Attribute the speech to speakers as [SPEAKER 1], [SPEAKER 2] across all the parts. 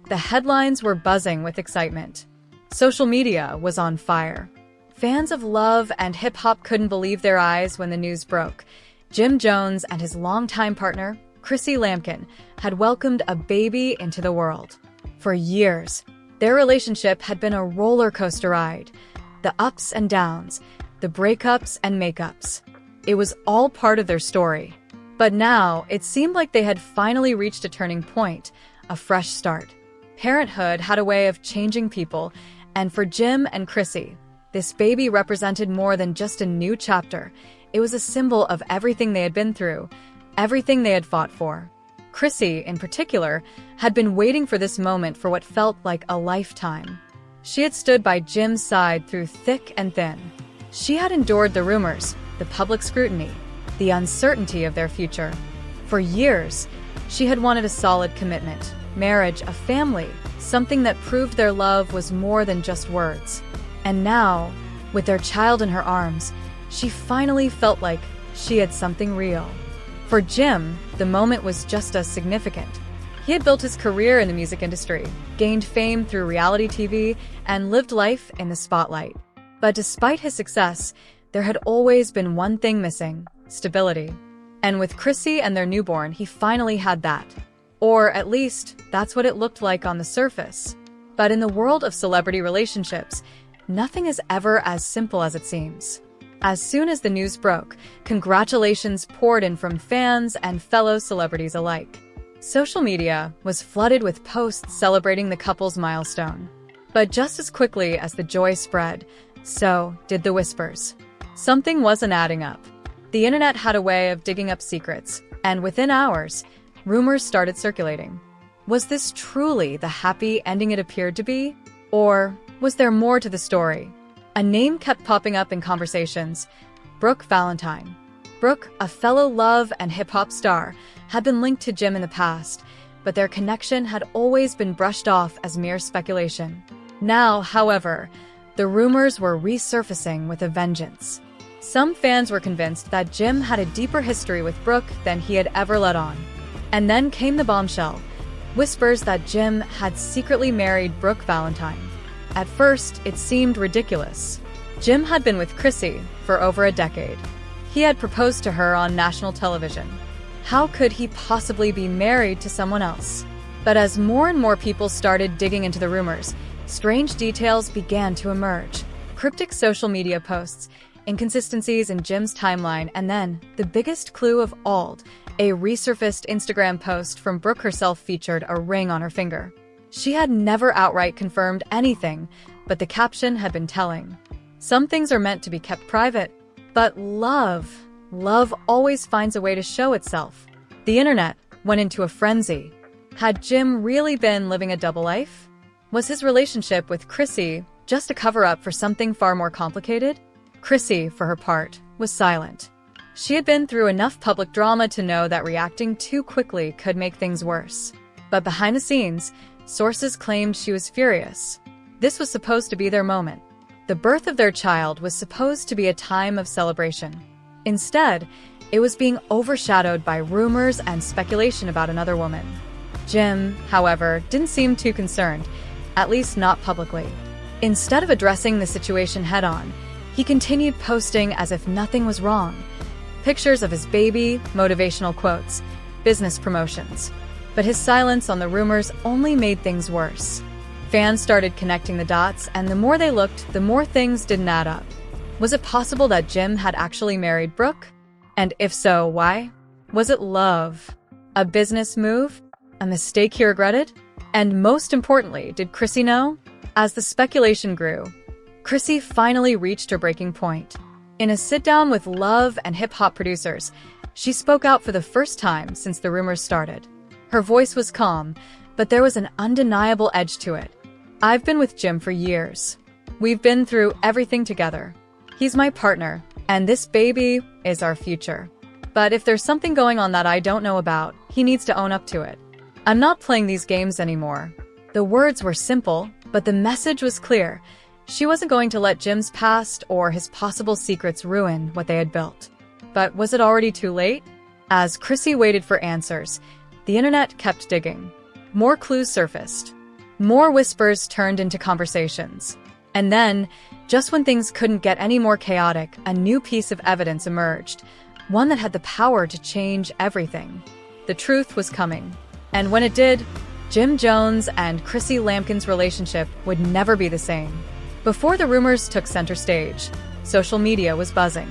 [SPEAKER 1] The headlines were buzzing with excitement. Social media was on fire. Fans of love and hip-hop couldn't believe their eyes when the news broke. Jim Jones and his longtime partner, Chrissy Lampkin, had welcomed a baby into the world. For years, their relationship had been a roller coaster ride. The ups and downs, the breakups and makeups. It was all part of their story. But now, it seemed like they had finally reached a turning point, a fresh start. Parenthood had a way of changing people, and for Jim and Chrissy, this baby represented more than just a new chapter. It was a symbol of everything they had been through, everything they had fought for. Chrissy, in particular, had been waiting for this moment for what felt like a lifetime. She had stood by Jim's side through thick and thin. She had endured the rumors, the public scrutiny, the uncertainty of their future. For years, she had wanted a solid commitment, marriage, a family, something that proved their love was more than just words. And now, with their child in her arms, she finally felt like she had something real. For Jim, the moment was just as significant. He had built his career in the music industry, gained fame through reality TV, and lived life in the spotlight. But despite his success, there had always been one thing missing: stability. And with Chrissy and their newborn, he finally had that. Or at least, that's what it looked like on the surface. But in the world of celebrity relationships, nothing is ever as simple as it seems. As soon as the news broke, congratulations poured in from fans and fellow celebrities alike. Social media was flooded with posts celebrating the couple's milestone. But just as quickly as the joy spread, so did the whispers. Something wasn't adding up. The internet had a way of digging up secrets, and within hours, rumors started circulating. Was this truly the happy ending it appeared to be? Or was there more to the story? A name kept popping up in conversations: Brooke Valentine. Brooke, a fellow love and hip-hop star, had been linked to Jim in the past, but their connection had always been brushed off as mere speculation. Now, however, the rumors were resurfacing with a vengeance. Some fans were convinced that Jim had a deeper history with Brooke than he had ever let on. And then came the bombshell: whispers that Jim had secretly married Brooke Valentine. At first, it seemed ridiculous. Jim had been with Chrissy for over a decade. He had proposed to her on national television. How could he possibly be married to someone else? But as more and more people started digging into the rumors, strange details began to emerge. Cryptic social media posts, inconsistencies in Jim's timeline, and then, the biggest clue of all, a resurfaced Instagram post from Brooke herself featured a ring on her finger. She had never outright confirmed anything, but the caption had been telling. Some things are meant to be kept private, but love always finds a way to show itself. The internet went into a frenzy. Had Jim really been living a double life? Was his relationship with Chrissy just a cover-up for something far more complicated? Chrissy, for her part, was silent. She had been through enough public drama to know that reacting too quickly could make things worse. But behind the scenes, sources claimed she was furious. This was supposed to be their moment. The birth of their child was supposed to be a time of celebration. Instead, it was being overshadowed by rumors and speculation about another woman. Jim, however, didn't seem too concerned, at least not publicly. Instead of addressing the situation head-on, he continued posting as if nothing was wrong. Pictures of his baby, motivational quotes, business promotions. But his silence on the rumors only made things worse. Fans started connecting the dots, and the more they looked, the more things didn't add up. Was it possible that Jim had actually married Brooke? And if so, why? Was it love? A business move? A mistake he regretted? And most importantly, did Chrissy know? As the speculation grew, Chrissy finally reached her breaking point. In a sit-down with love and hip-hop producers, she spoke out for the first time since the rumors started. Her voice was calm, but there was an undeniable edge to it. I've been with Jim for years. We've been through everything together. He's my partner, and this baby is our future. But if there's something going on that I don't know about, he needs to own up to it. I'm not playing these games anymore. The words were simple, but the message was clear. She wasn't going to let Jim's past or his possible secrets ruin what they had built. But was it already too late? As Chrissy waited for answers, the internet kept digging. More clues surfaced. More whispers turned into conversations. And then, just when things couldn't get any more chaotic, a new piece of evidence emerged, one that had the power to change everything. The truth was coming. And when it did, Jim Jones and Chrissy Lampkin's relationship would never be the same. Before the rumors took center stage, social media was buzzing.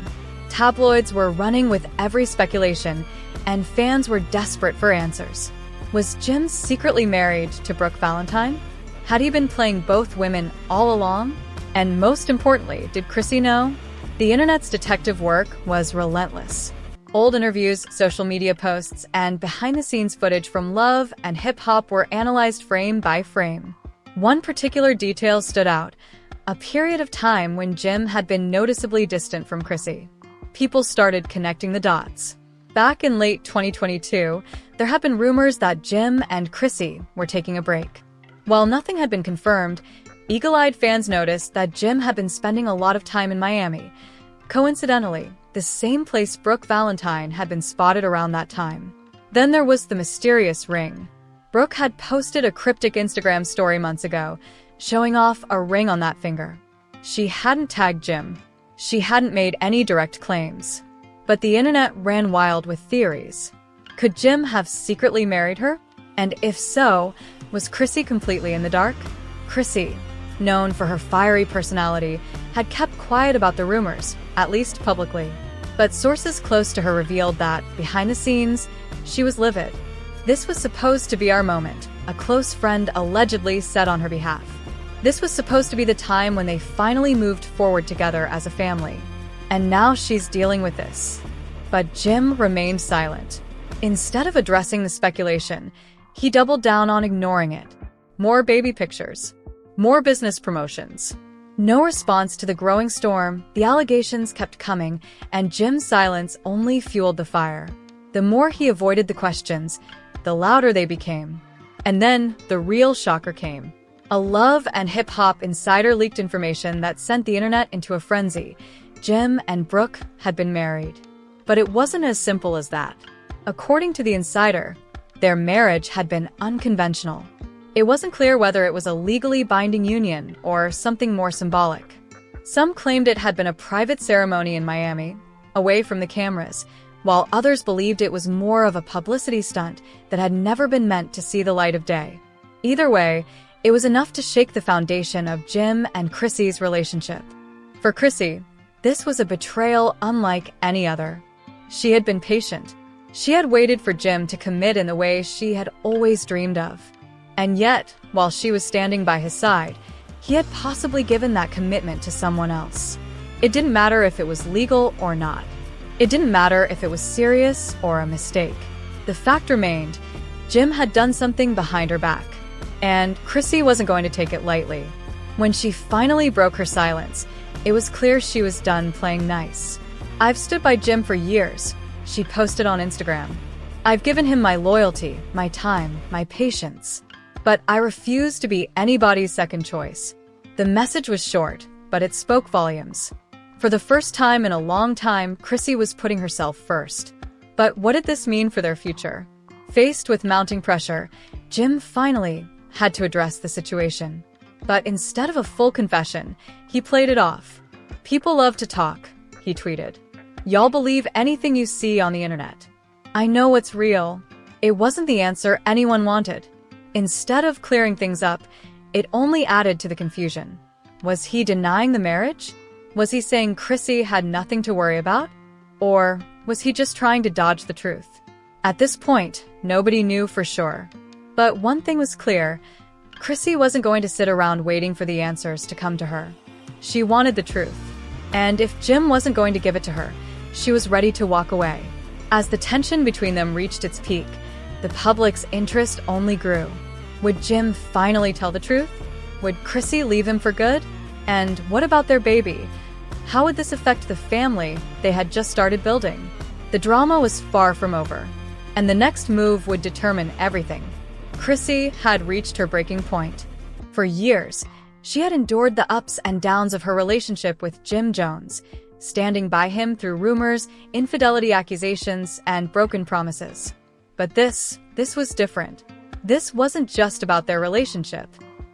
[SPEAKER 1] Tabloids were running with every speculation, and fans were desperate for answers. Was Jim secretly married to Brooke Bailey? Had he been playing both women all along? And most importantly, did Chrissy know? The internet's detective work was relentless. Old interviews, social media posts, and behind-the-scenes footage from Love and Hip Hop were analyzed frame by frame. One particular detail stood out: a period of time when Jim had been noticeably distant from Chrissy. People started connecting the dots. Back in late 2022, there had been rumors that Jim and Chrissy were taking a break. While nothing had been confirmed, eagle-eyed fans noticed that Jim had been spending a lot of time in Miami. Coincidentally, the same place Brooke Bailey had been spotted around that time. Then there was the mysterious ring. Brooke had posted a cryptic Instagram story months ago, showing off a ring on that finger. She hadn't tagged Jim. She hadn't made any direct claims. But the internet ran wild with theories. Could Jim have secretly married her? And if so, was Chrissy completely in the dark? Chrissy, known for her fiery personality, had kept quiet about the rumors, at least publicly. But sources close to her revealed that, behind the scenes, she was livid. This was supposed to be our moment, a close friend allegedly said on her behalf. This was supposed to be the time when they finally moved forward together as a family. And now she's dealing with this. But Jim remained silent. Instead of addressing the speculation, he doubled down on ignoring it. More baby pictures. More business promotions. No response to the growing storm, the allegations kept coming, and Jim's silence only fueled the fire. The more he avoided the questions, the louder they became. And then, the real shocker came. A Love and Hip Hop insider leaked information that sent the internet into a frenzy. Jim and Brooke had been married. But it wasn't as simple as that. According to the insider, their marriage had been unconventional. It wasn't clear whether it was a legally binding union or something more symbolic. Some claimed it had been a private ceremony in Miami, away from the cameras, while others believed it was more of a publicity stunt that had never been meant to see the light of day. Either way, it was enough to shake the foundation of Jim and Chrissy's relationship. For Chrissy, this was a betrayal unlike any other. She had been patient. She had waited for Jim to commit in the way she had always dreamed of. And yet, while she was standing by his side, he had possibly given that commitment to someone else. It didn't matter if it was legal or not. It didn't matter if it was serious or a mistake. The fact remained, Jim had done something behind her back. And Chrissy wasn't going to take it lightly. When she finally broke her silence, it was clear she was done playing nice. "I've stood by Jim for years," she posted on Instagram. "I've given him my loyalty, my time, my patience. But I refuse to be anybody's second choice." The message was short, but it spoke volumes. For the first time in a long time, Chrissy was putting herself first. But what did this mean for their future? Faced with mounting pressure, Jim finally had to address the situation. But instead of a full confession, he played it off. "People love to talk," he tweeted. "Y'all believe anything you see on the internet. I know what's real." It wasn't the answer anyone wanted. Instead of clearing things up, it only added to the confusion. Was he denying the marriage? Was he saying Chrissy had nothing to worry about? Or was he just trying to dodge the truth? At this point, nobody knew for sure. But one thing was clear: Chrissy wasn't going to sit around waiting for the answers to come to her. She wanted the truth. And if Jim wasn't going to give it to her, she was ready to walk away. As the tension between them reached its peak, the public's interest only grew. Would Jim finally tell the truth? Would Chrissy leave him for good? And what about their baby? How would this affect the family they had just started building? The drama was far from over, and the next move would determine everything. Chrissy had reached her breaking point. For years, she had endured the ups and downs of her relationship with Jim Jones, standing by him through rumors, infidelity accusations, and broken promises. But this was different. This wasn't just about their relationship.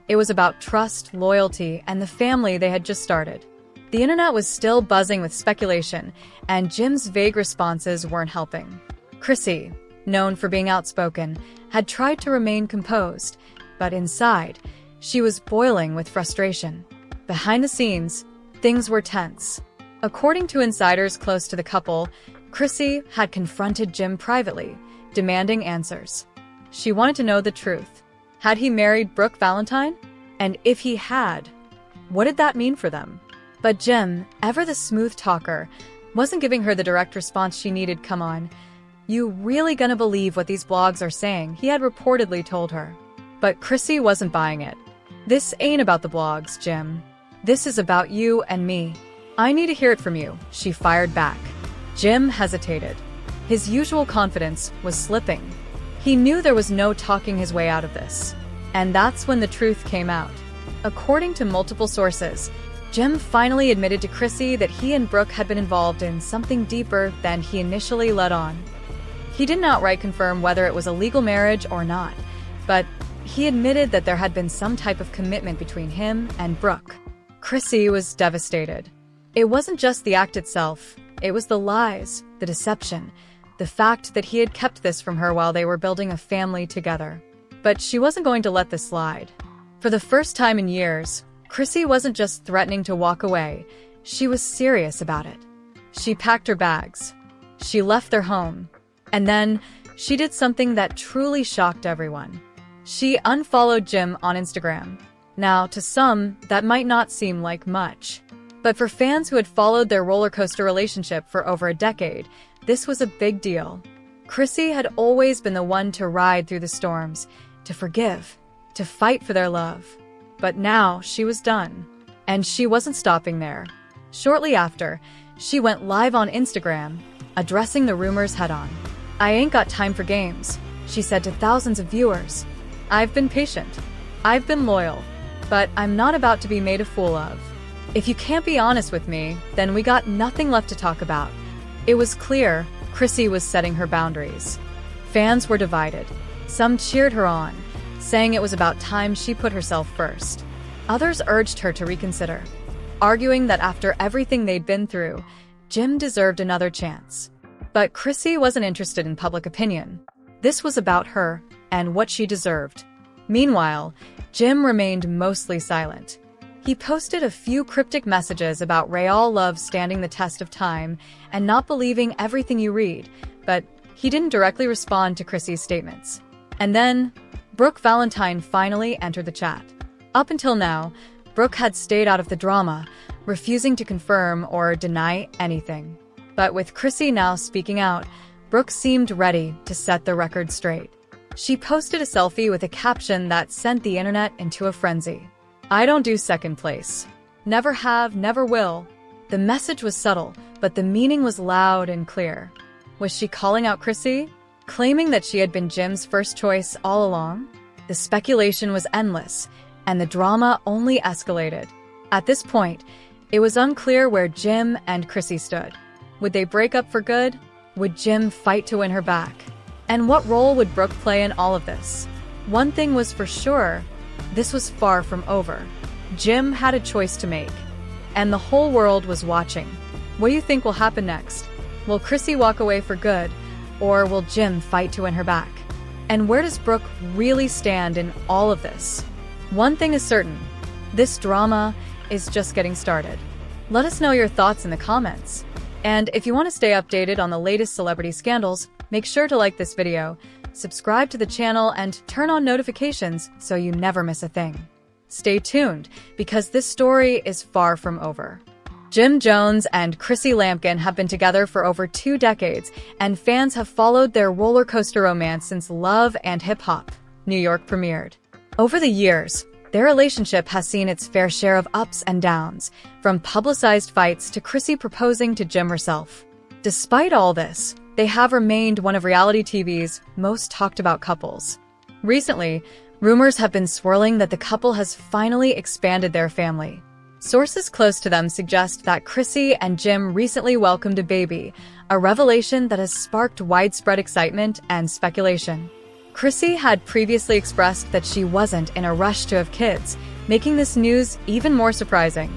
[SPEAKER 1] It was about trust, loyalty, and the family they had just started. The internet was still buzzing with speculation, and Jim's vague responses weren't helping. Chrissy, known for being outspoken, had tried to remain composed, but inside, she was boiling with frustration. Behind the scenes, things were tense. According to insiders close to the couple, Chrissy had confronted Jim privately, demanding answers. She wanted to know the truth. Had he married Brooke Valentine? And if he had, what did that mean for them? But Jim, ever the smooth talker, wasn't giving her the direct response she needed. "Come on, you really gonna believe what these blogs are saying?" he had reportedly told her. But Chrissy wasn't buying it. "This ain't about the blogs, Jim. This is about you and me. I need to hear it from you," she fired back. Jim hesitated. His usual confidence was slipping. He knew there was no talking his way out of this. And that's when the truth came out. According to multiple sources, Jim finally admitted to Chrissy that he and Brooke had been involved in something deeper than he initially let on. He didn't outright confirm whether it was a legal marriage or not, but he admitted that there had been some type of commitment between him and Brooke. Chrissy was devastated. It wasn't just the act itself, it was the lies, the deception, the fact that he had kept this from her while they were building a family together. But she wasn't going to let this slide. For the first time in years, Chrissy wasn't just threatening to walk away, she was serious about it. She packed her bags. She left their home. And then, she did something that truly shocked everyone. She unfollowed Jim on Instagram. Now, to some, that might not seem like much. But for fans who had followed their roller coaster relationship for over a decade, this was a big deal. Chrissy had always been the one to ride through the storms, to forgive, to fight for their love. But now she was done. And she wasn't stopping there. Shortly after, she went live on Instagram, addressing the rumors head-on. "I ain't got time for games," she said to thousands of viewers. "I've been patient. I've been loyal. But I'm not about to be made a fool of. If you can't be honest with me, then we got nothing left to talk about." It was clear Chrissy was setting her boundaries. Fans were divided. Some cheered her on, saying it was about time she put herself first. Others urged her to reconsider, arguing that after everything they'd been through, Jim deserved another chance. But Chrissy wasn't interested in public opinion. This was about her and what she deserved. Meanwhile, Jim remained mostly silent. He posted a few cryptic messages about real love standing the test of time and not believing everything you read, but he didn't directly respond to Chrissy's statements. And then, Brooke Valentine finally entered the chat. Up until now, Brooke had stayed out of the drama, refusing to confirm or deny anything. But with Chrissy now speaking out, Brooke seemed ready to set the record straight. She posted a selfie with a caption that sent the internet into a frenzy. "I don't do second place. Never have, never will." The message was subtle, but the meaning was loud and clear. Was she calling out Chrissy? Claiming that she had been Jim's first choice all along? The speculation was endless, and the drama only escalated. At this point, it was unclear where Jim and Chrissy stood. Would they break up for good? Would Jim fight to win her back? And what role would Brooke play in all of this? One thing was for sure, this was far from over. Jim had a choice to make, and the whole world was watching. What do you think will happen next? Will Chrissy walk away for good, or will Jim fight to win her back? And where does Brooke really stand in all of this? One thing is certain, this drama is just getting started. Let us know your thoughts in the comments. And if you want to stay updated on the latest celebrity scandals, make sure to like this video, subscribe to the channel, and turn on notifications so you never miss a thing. Stay tuned, because this story is far from over. Jim Jones and Chrissy Lampkin have been together for over 2 decades, and fans have followed their roller coaster romance since Love and Hip Hop, New York premiered. Over the years, their relationship has seen its fair share of ups and downs, from publicized fights to Chrissy proposing to Jim herself. Despite all this, they have remained one of reality TV's most talked about couples. Recently, rumors have been swirling that the couple has finally expanded their family. Sources close to them suggest that Chrissy and Jim recently welcomed a baby, a revelation that has sparked widespread excitement and speculation. Chrissy had previously expressed that she wasn't in a rush to have kids, making this news even more surprising.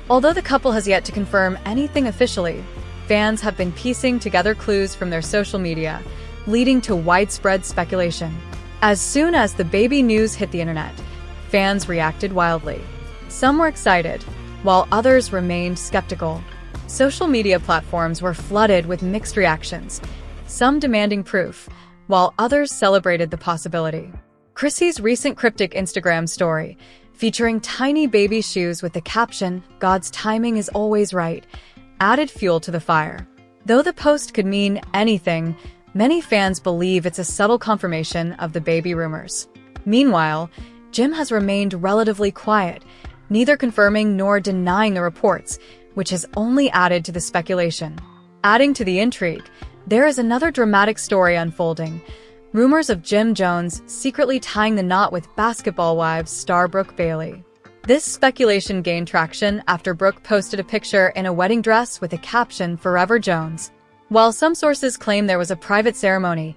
[SPEAKER 1] Although the couple has yet to confirm anything officially, fans have been piecing together clues from their social media, leading to widespread speculation. As soon as the baby news hit the internet, fans reacted wildly. Some were excited, while others remained skeptical. Social media platforms were flooded with mixed reactions, some demanding proof, while others celebrated the possibility. Chrissy's recent cryptic Instagram story, featuring tiny baby shoes with the caption, "God's timing is always right," added fuel to the fire. Though the post could mean anything, many fans believe it's a subtle confirmation of the baby rumors. Meanwhile, Jim has remained relatively quiet, neither confirming nor denying the reports, which has only added to the speculation. Adding to the intrigue, there is another dramatic story unfolding. Rumors of Jim Jones secretly tying the knot with Basketball Wives star Brooke Bailey. This speculation gained traction after Brooke posted a picture in a wedding dress with a caption, "Forever Jones." While some sources claim there was a private ceremony,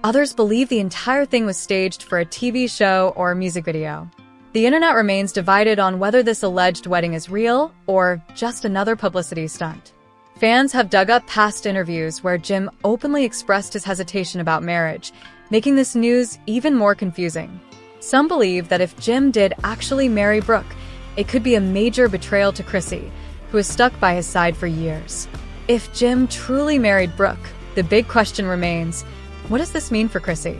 [SPEAKER 1] others believe the entire thing was staged for a TV show or music video. The internet remains divided on whether this alleged wedding is real or just another publicity stunt. Fans have dug up past interviews where Jim openly expressed his hesitation about marriage, making this news even more confusing. Some believe that if Jim did actually marry Brooke, it could be a major betrayal to Chrissy, who has stuck by his side for years. If Jim truly married Brooke, the big question remains, what does this mean for Chrissy?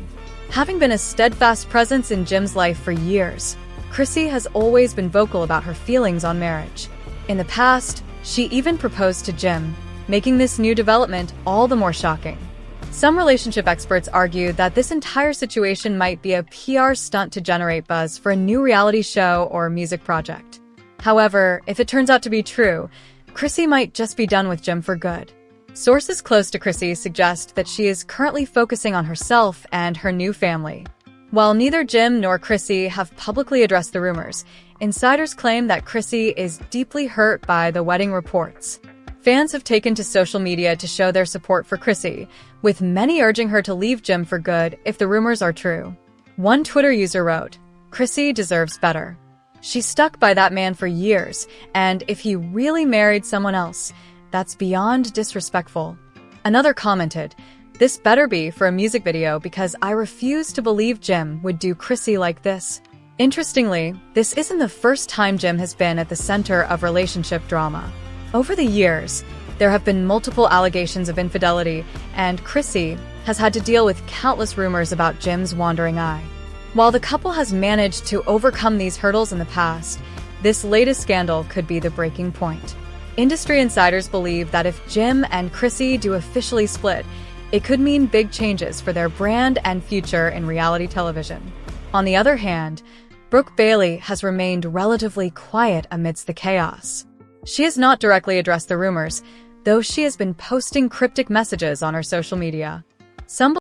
[SPEAKER 1] Having been a steadfast presence in Jim's life for years, Chrissy has always been vocal about her feelings on marriage. In the past, she even proposed to Jim, making this new development all the more shocking. Some relationship experts argue that this entire situation might be a PR stunt to generate buzz for a new reality show or music project. However, if it turns out to be true, Chrissy might just be done with Jim for good. Sources close to Chrissy suggest that she is currently focusing on herself and her new family. While neither Jim nor Chrissy have publicly addressed the rumors, insiders claim that Chrissy is deeply hurt by the wedding reports. Fans have taken to social media to show their support for Chrissy, with many urging her to leave Jim for good if the rumors are true. One Twitter user wrote, "Chrissy deserves better. She's stuck by that man for years, and if he really married someone else, that's beyond disrespectful." Another commented, "This better be for a music video because I refuse to believe Jim would do Chrissy like this." Interestingly, this isn't the first time Jim has been at the center of relationship drama. Over the years, there have been multiple allegations of infidelity, and Chrissy has had to deal with countless rumors about Jim's wandering eye. While the couple has managed to overcome these hurdles in the past, this latest scandal could be the breaking point. Industry insiders believe that if Jim and Chrissy do officially split, it could mean big changes for their brand and future in reality television. On the other hand, Brooke Bailey has remained relatively quiet amidst the chaos. She has not directly addressed the rumors, though she has been posting cryptic messages on her social media. Some